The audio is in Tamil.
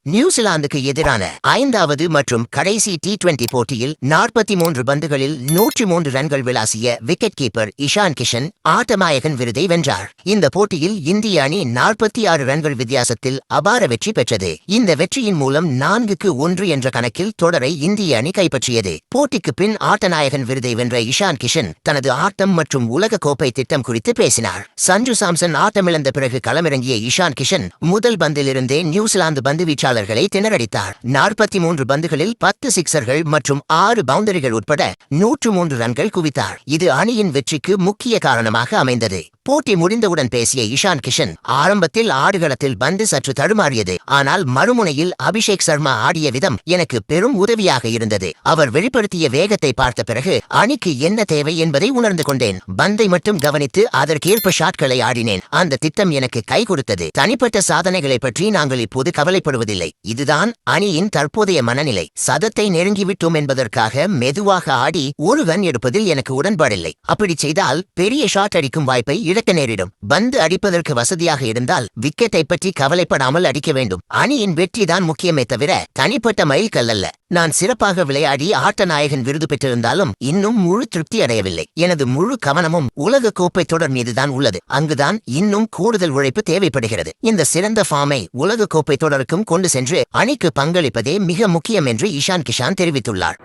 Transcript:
நியூசிலாந்துக்கு எதிரான 5வது மற்றும் கடைசி T20 போட்டியில் 43 பந்துகளில் 103 ரன்கள் விளாசிய விக்கெட் கீப்பர் இஷான் கிஷன் ஆட்டநாயகன் விருதை வென்றார். இந்த போட்டியில் இந்திய அணி 46 ரன்கள் வித்தியாசத்தில் அபார வெற்றி பெற்றது. இந்த வெற்றியின் மூலம் 4-1 என்ற கணக்கில் தொடரை இந்திய அணி கைப்பற்றியது. போட்டிக்கு பின் ஆட்டநாயகன் விருதை வென்ற இஷான் கிஷன் தனது ஆட்டம் மற்றும் உலக கோப்பை திட்டம் குறித்து பேசினார். சஞ்சு சாம்சன் ஆட்டமிழந்த பிறகு களமிறங்கிய இஷான் கிஷன் முதல் பந்திலிருந்தே நியூசிலாந்து பந்து வீச்சாளர்களை திணறடித்தார். 43 பந்துகளில் 10 சிக்சர்கள் மற்றும் 6 பவுண்டரிகள் உட்பட 103 ரன்கள் குவித்தார். இது அணியின் வெற்றிக்கு முக்கிய காரணமாக அமைந்தது. போட்டி முடிந்தவுடன் பேசிய இஷான் கிஷன், ஆரம்பத்தில் ஆடுகளத்தில் பந்து சற்று தடுமாறியது. ஆனால் மறுமுனையில் அபிஷேக் சர்மா ஆடிய விதம் எனக்கு பெரும் உதவியாக இருந்தது. அவர் வெளிப்படுத்திய வேகத்தை பார்த்த பிறகு அணிக்கு என்ன தேவை என்பதை உணர்ந்து கொண்டேன். பந்தை மட்டும் கவனித்து அதற்கேற்ப ஷாட்களை ஆடினேன். அந்த திட்டம் எனக்கு கை கொடுத்தது. தனிப்பட்ட சாதனைகளை பற்றி நாங்கள் இப்போது கவலைப்படுவதில்லை. இதுதான் அணியின் தற்போதைய மனநிலை. சதத்தை நெருங்கிவிட்டோம் என்பதற்காக மெதுவாக ஆடி ஒரு ரன் எடுப்பதில் எனக்கு உடன்பாடில்லை. அப்படி செய்தால் பெரிய ஷாட் அடிக்கும் வாய்ப்பை இழக்க நேரிடும். பந்து அடிப்பதற்கு வசதியாக இருந்தால் விக்கெட்டை பற்றி கவலைப்படாமல் அடிக்க வேண்டும். அணியின் வெற்றிதான் முக்கியமே தவிர தனிப்பட்ட மைல்கல் அல்ல. நான் சிறப்பாக விளையாடி ஆட்டநாயகன் விருது பெற்றிருந்தாலும் இன்னும் முழு திருப்தி அடையவில்லை. எனது முழு கவனமும் உலக கோப்பை தொடர் மீதுதான் உள்ளது. அங்குதான் இன்னும் கூடுதல் உழைப்பு தேவைப்படுகிறது. இந்த சிறந்த ஃபார்மை உலக கோப்பை தொடருக்கும் கொண்டு சென்று அணிக்கு பங்களிப்பதே மிக முக்கியம் என்று இஷான் கிஷன் தெரிவித்துள்ளார்.